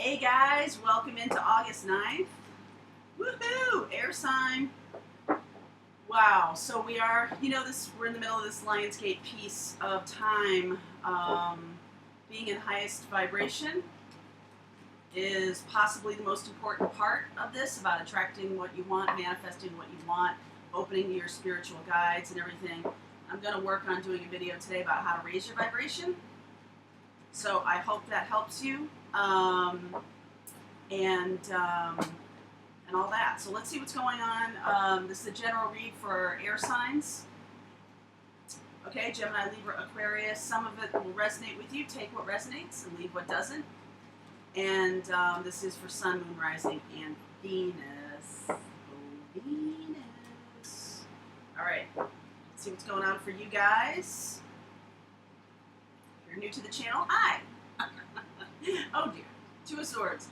Hey guys, welcome into August 9th. Woohoo! Air sign. Wow, so we are, we're in the middle of this Lionsgate piece of time. Being in highest vibration is possibly the most important part of this, about attracting what you want, manifesting what you want, opening to your spiritual guides and everything. I'm going to work on doing a video today about how to raise your vibration. So I hope that helps you. And all that. So let's see what's going on. This is a general read for air signs. Okay, Gemini, Libra, Aquarius. Some of it will resonate with you. Take what resonates and leave what doesn't. And this is for Sun, Moon, Rising, and Venus. Oh, Venus. All right. Let's see what's going on for you guys. If you're new to the channel, hi. Oh dear. Two of Swords.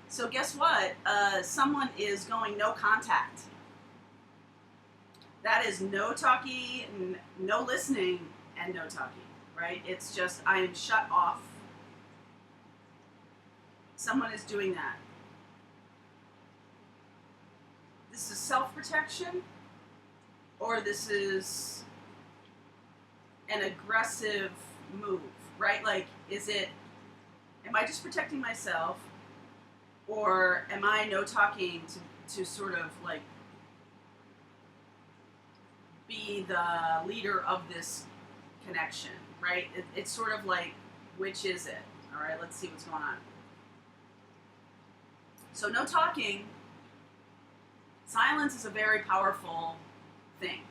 So guess what? Someone is going no contact. That is no talkie, no listening, and no talkie, right? It's just, I am shut off. Someone is doing that. This is self-protection, or this is an aggressive move, right? Like, am I just protecting myself? Or am I no talking to sort of like be the leader of this connection, right? It's sort of like, which is it? All right, let's see what's going on. So no talking. Silence is a very powerful thing,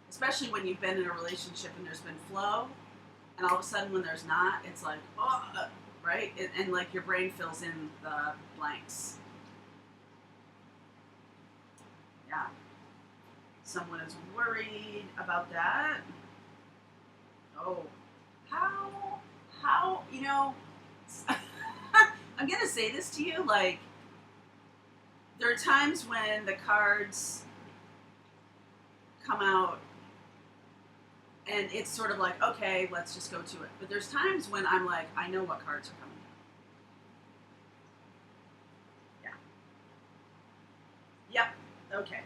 especially when you've been in a relationship and there's been flow, and all of a sudden when there's not, it's like, oh, right? And like your brain fills in the blanks. Yeah. Someone is worried about that. Oh, how, I'm going to say this to you, like, there are times when the cards come out and it's sort of like, okay, let's just go to it. But there's times when I'm like, I know what cards are coming. Yeah. Yep. Okay.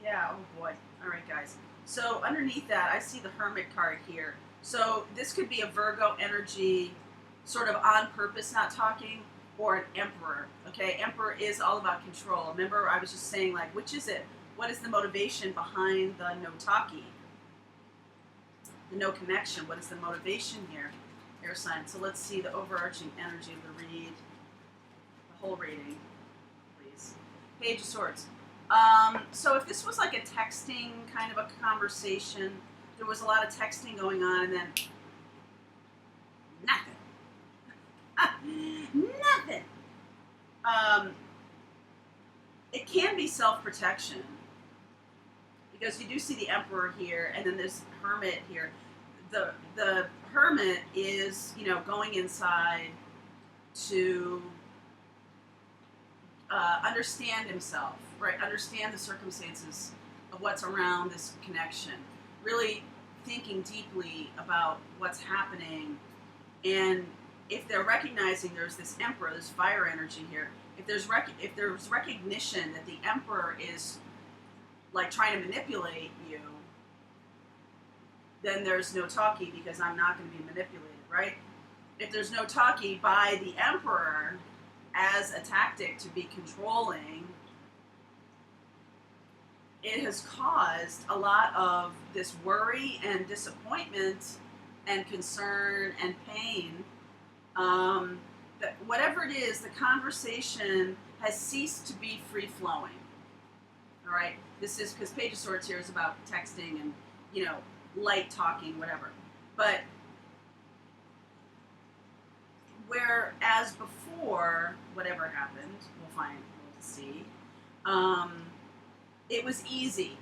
Yeah. Oh boy. All right, guys. So underneath that, I see the Hermit card here. So this could be a Virgo energy, sort of on purpose not talking, or an Emperor. Okay. Emperor is all about control. Remember, I was just saying, like, which is it? What is the motivation behind the no talkie? The no connection. What is the motivation here? Air sign. So let's see the overarching energy of the read. The whole reading, please. Page of Swords. So if this was like a texting kind of a conversation, there was a lot of texting going on, and then nothing. Nothing. It can be self-protection, because you do see the Emperor here, and then this Hermit here. The Hermit is, going inside to understand himself, right? Understand the circumstances of what's around this connection. Really thinking deeply about what's happening. And if they're recognizing there's this Emperor, this fire energy here, if there's recognition that the Emperor is like trying to manipulate you, then there's no talkie, because I'm not going to be manipulated, right? If there's no talkie by the Emperor as a tactic to be controlling, it has caused a lot of this worry and disappointment and concern and pain. That whatever it is, the conversation has ceased to be free-flowing. All right? This is because Page of Swords here is about texting and, light talking, whatever. But whereas before, whatever happened, we'll see, it was easy.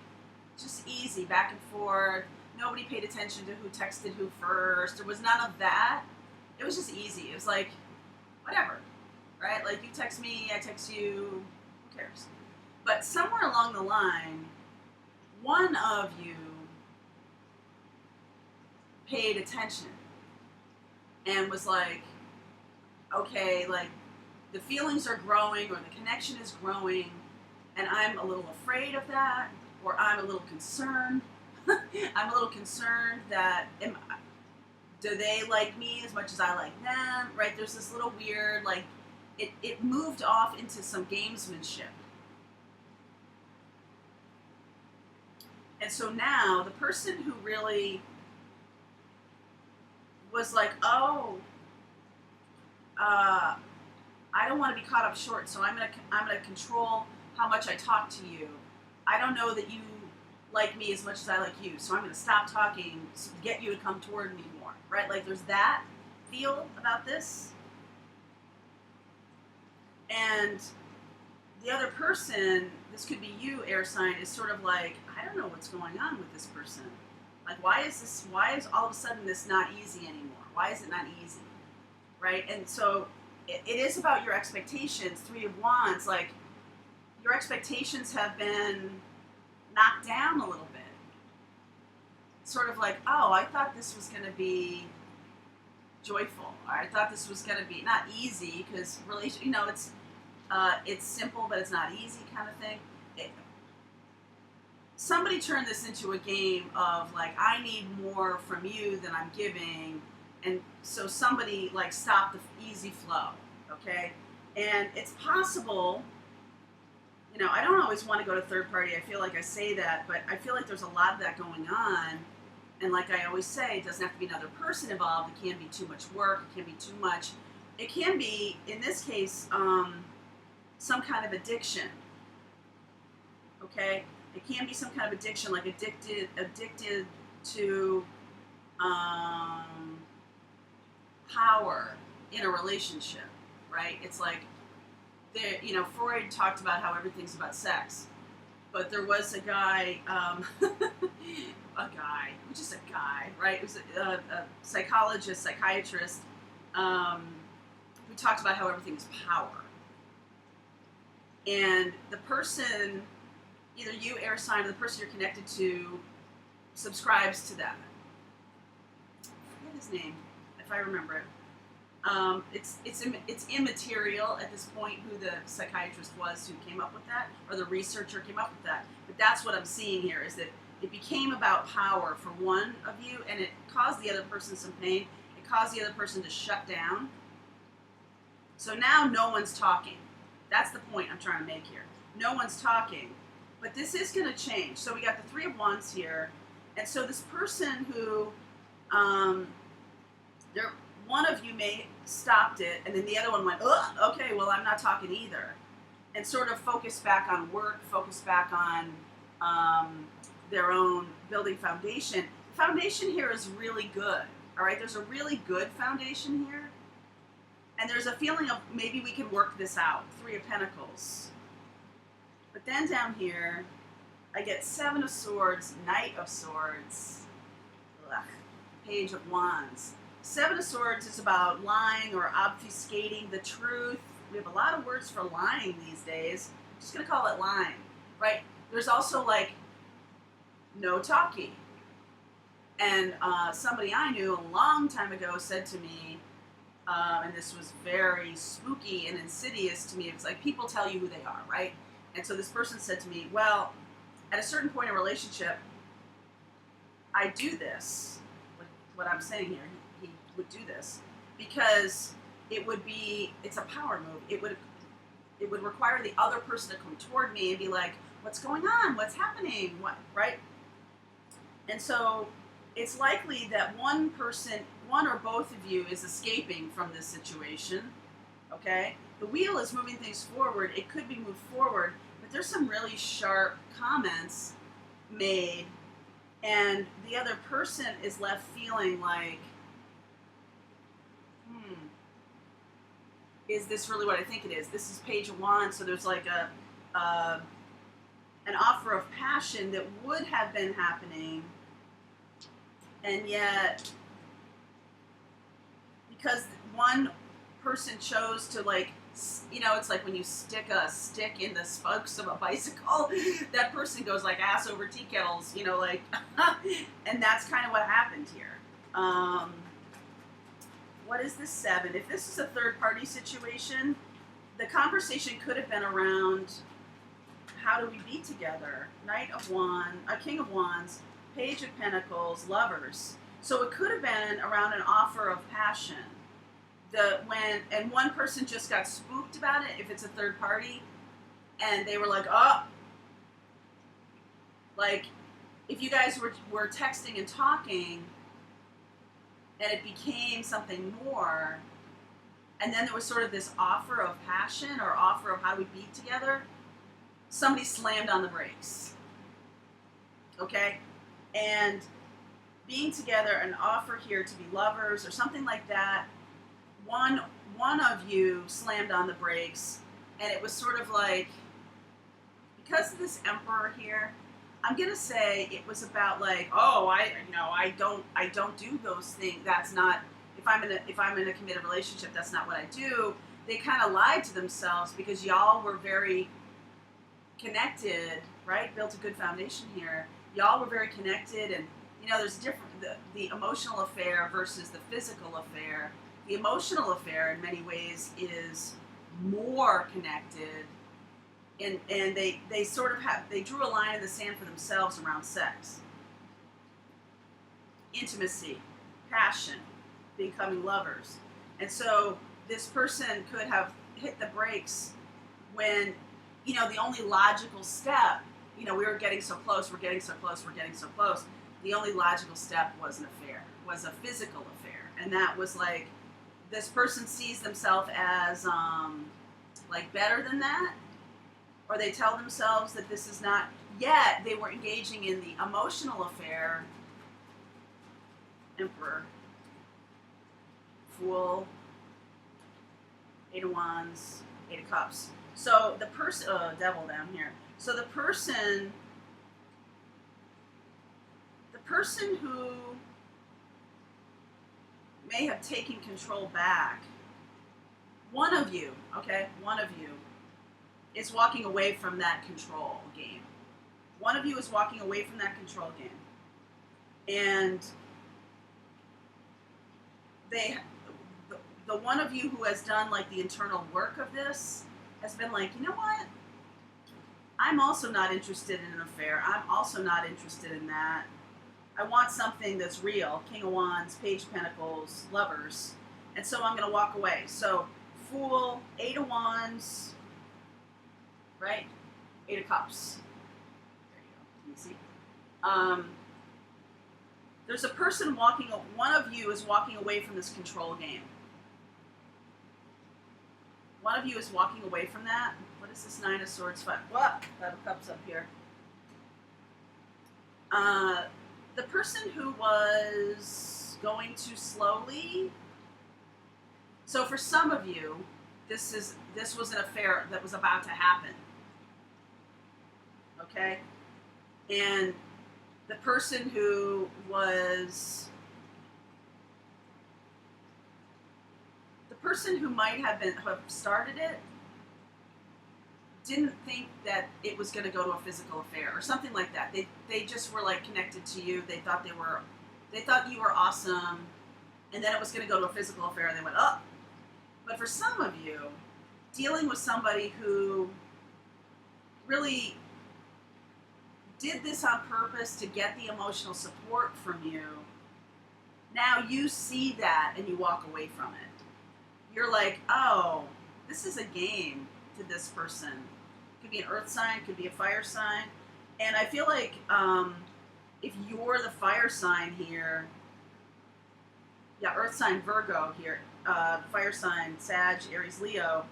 Just easy, back and forth. Nobody paid attention to who texted who first. There was none of that. It was just easy. It was like, whatever, right? Like, you text me, I text you, who cares? But somewhere along the line, one of you paid attention and was like, okay, like, the feelings are growing or the connection is growing, and I'm a little afraid of that, or I'm a little concerned. I'm a little concerned that do they like me as much as I like them, right? There's this little weird, like, it moved off into some gamesmanship. And so now the person who really was like, oh, I don't want to be caught up short, so I'm gonna control how much I talk to you. I don't know that you like me as much as I like you, so I'm gonna stop talking to get you to come toward me more, right? Like there's that feel about this. And the other person, this could be you, air sign, is sort of like, I don't know what's going on with this person. Like, why is all of a sudden this not easy anymore? Why is it not easy, right? And so it is about your expectations. 3 of Wands, like, your expectations have been knocked down a little bit. Sort of like, oh, I thought this was going to be joyful. Or I thought this was going to be not easy, because it's simple, but it's not easy kind of thing. Somebody turned this into a game of like, I need more from you than I'm giving, and so somebody like stopped the easy flow, okay? And it's possible, I don't always want to go to third party. I feel like I say that, but I feel like there's a lot of that going on. And like I always say, it doesn't have to be another person involved. It can be too much work. It can be too much. It can be, in this case, some kind of addiction. Okay? It can be some kind of addiction, like addicted to power in a relationship, right? It's like, Freud talked about how everything's about sex, but there was a guy, just a guy, right? It was a psychologist, psychiatrist, who talked about how everything is power. And the person, either you, air sign, or the person you're connected to, subscribes to that. I forget his name, if I remember it. It's immaterial at this point who the psychiatrist was who came up with that, or the researcher came up with that. But that's what I'm seeing here, is that it became about power for one of you, and it caused the other person some pain. It caused the other person to shut down. So now no one's talking. That's the point I'm trying to make here. No one's talking. But this is going to change. So we got the 3 of Wands here. And so this person who, one of you may stopped it, and then the other one went, ugh, okay, well, I'm not talking either. And sort of focus back on work, focus back on their own building foundation. Foundation here is really good, all right? There's a really good foundation here. And there's a feeling of maybe we can work this out. 3 of Pentacles. But then down here, I get 7 of Swords, Knight of Swords, Page of Wands. 7 of Swords is about lying or obfuscating the truth. We have a lot of words for lying these days. I'm just going to call it lying, right? There's also like no talking. And somebody I knew a long time ago said to me, and this was very spooky and insidious to me, it was like people tell you who they are, right? And so this person said to me, well, at a certain point in a relationship, I do this, what I'm saying here, he would do this, because it's a power move. It would require the other person to come toward me and be like, what's going on? What's happening? What, right? And so it's likely that one or both of you is escaping from this situation, okay? The wheel is moving things forward. It could be moved forward, but there's some really sharp comments made, and the other person is left feeling like, is this really what I think it is? This is Page of Wands, so there's like an offer of passion that would have been happening, and yet, because one person chose to, like, it's like when you stick a stick in the spokes of a bicycle, that person goes like ass over tea kettles, and that's kind of what happened here. What is this 7? If this is a third party situation, the conversation could have been around, how do we be together? Knight of Wands, King of Wands, Page of Pentacles, Lovers. So it could have been around an offer of passion. And one person just got spooked about it, if it's a third party, and they were like, oh, like, if you guys were texting and talking, and it became something more, and then there was sort of this offer of passion or offer of how do we be together, somebody slammed on the brakes. Okay? And being together, an offer here to be lovers or something like that, one of you slammed on the brakes, and it was sort of like, because of this Emperor here, I'm gonna say it was about like, oh, I don't do those things. That's not, if I'm in a committed relationship, that's not what I do. They kind of lied to themselves because y'all were very connected, right? Built a good foundation here. Y'all were very connected, and there's different the emotional affair versus the physical affair. The emotional affair, in many ways, is more connected. And they sort of they drew a line in the sand for themselves around sex. Intimacy, passion, becoming lovers. And so this person could have hit the brakes when, the only logical step, we were getting so close, we're getting so close, we're getting so close. The only logical step was an affair, was a physical affair. And that was like, this person sees themselves as like better than that, or they tell themselves that this is not, yet they were engaging in the emotional affair. Emperor, Fool, Eight of Wands, Eight of Cups. So the person, Devil down here. So the person who may have taken control back, one of you is walking away from that control game. One of you is walking away from that control game. And the one of you who has done like the internal work of this has been like, you know what? I'm also not interested in an affair. I'm also not interested in that. I want something that's real. King of Wands, Page of Pentacles, Lovers. And so I'm going to walk away. So Fool, Eight of Wands, right? Eight of Cups. There you go. Can you see? There's a person one of you is walking away from this control game. One of you is walking away from that. What is this Nine of Swords? What? Five of Cups up here. The person who was going too slowly. So for some of you, this was an affair that was about to happen. Okay? And the person who might have started it didn't think that it was going to go to a physical affair or something like that. They just were like connected to you. They thought you were awesome, and then it was going to go to a physical affair, and they went, oh. But for some of you, dealing with somebody who really did this on purpose to get the emotional support from you, now you see that and you walk away from it. You're like, oh, this is a game to this person. Could be an earth sign, could be a fire sign. And I feel like if you're the fire sign here, earth sign Virgo here, fire sign Sag, Aries, Leo,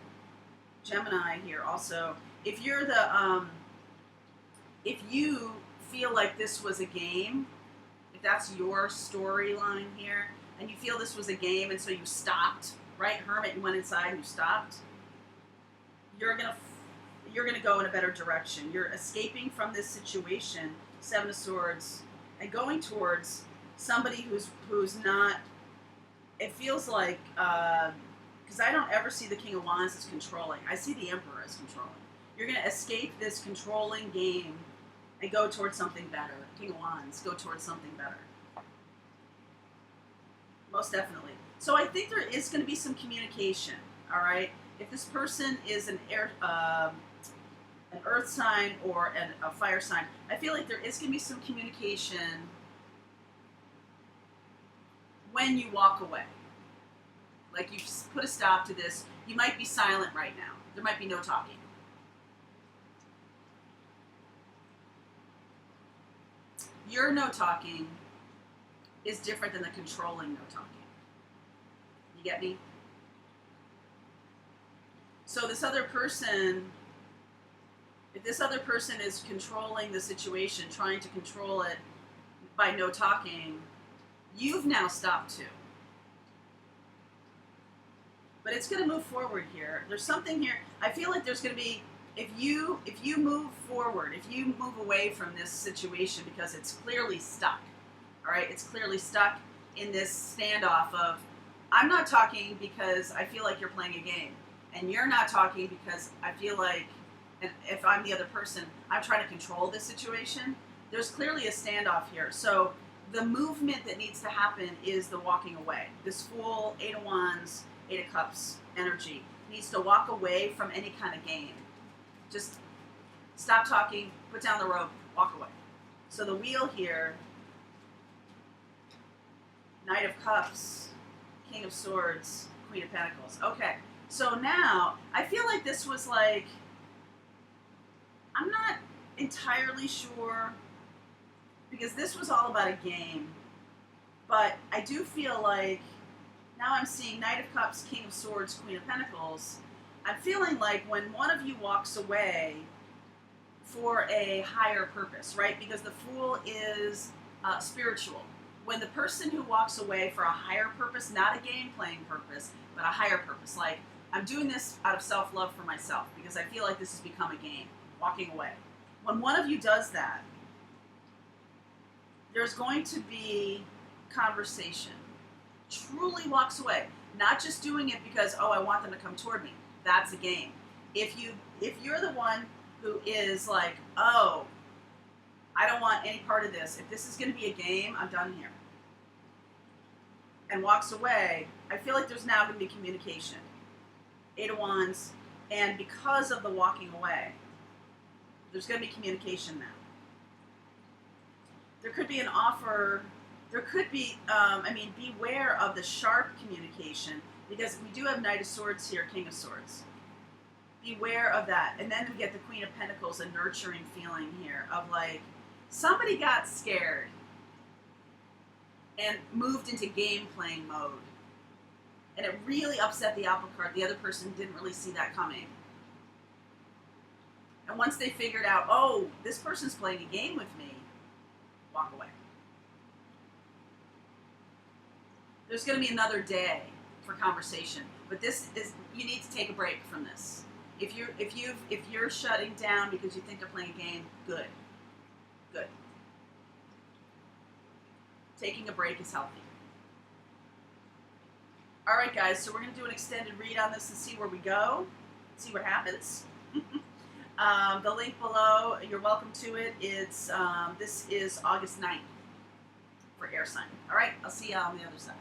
Gemini here also. If you're if you feel like this was a game, if that's your storyline here, and you feel this was a game and so you stopped, right? Hermit, you went inside and you stopped. You're gonna go in a better direction. You're escaping from this situation, Seven of Swords, and going towards somebody who's not. It feels like because I don't ever see the King of Wands as controlling. I see the Emperor as controlling. You're gonna escape this controlling game and go towards something better. King of Wands, go towards something better. Most definitely. So I think there is going to be some communication. All right. if this person is an earth sign or a fire sign, I feel like there is going to be some communication when you walk away. Like, you put a stop to this. You might be silent right now. There might be no talking. Your no talking is different than the controlling no talking. You get me? So this other person, if this other person is controlling the situation, trying to control it by no talking, you've now stopped too. But it's going to move forward here. There's something here. I feel like there's going to be, if you move forward, if you move away from this situation because it's clearly stuck, all right? It's clearly stuck in this standoff of, I'm not talking because I feel like you're playing a game, and you're not talking because I feel like, and if I'm the other person, I'm trying to control this situation. There's clearly a standoff here. So the movement that needs to happen is the walking away. This Fool, Eight of Wands, Eight of Cups energy needs to walk away from any kind of game. Just stop talking, put down the rope, walk away. So the wheel here, Knight of Cups, King of Swords, Queen of Pentacles. Okay, so now I feel like this was like, I'm not entirely sure, because this was all about a game, but I do feel like now I'm seeing Knight of Cups, King of Swords, Queen of Pentacles. I'm feeling like when one of you walks away for a higher purpose, right? Because the Fool is spiritual. When the person who walks away for a higher purpose, not a game-playing purpose, but a higher purpose, like, I'm doing this out of self-love for myself because I feel like this has become a game, walking away. When one of you does that, there's going to be conversation. Truly walks away. Not just doing it because, oh, I want them to come toward me. That's a game. If you're the one who is like, oh, I don't want any part of this. If this is going to be a game, I'm done here. And walks away, I feel like there's now going to be communication. Eight of Wands, and because of the walking away, there's going to be communication now. There could be an offer. There could be, beware of the sharp communication, because we do have Knight of Swords here, King of Swords. Beware of that. And then we get the Queen of Pentacles, a nurturing feeling here of like, somebody got scared and moved into game-playing mode. And it really upset the apple cart. The other person didn't really see that coming. And once they figured out, oh, this person's playing a game with me, walk away. There's going to be another day for conversation, but this is, you need to take a break from this. If you're shutting down because you think they're playing a game, good. Taking a break is healthy. All right, guys, so we're going to do an extended read on this and see where we go, see what happens. The link below, you're welcome to it. It's this is August 9th for air sign. All right, I'll see you on the other side.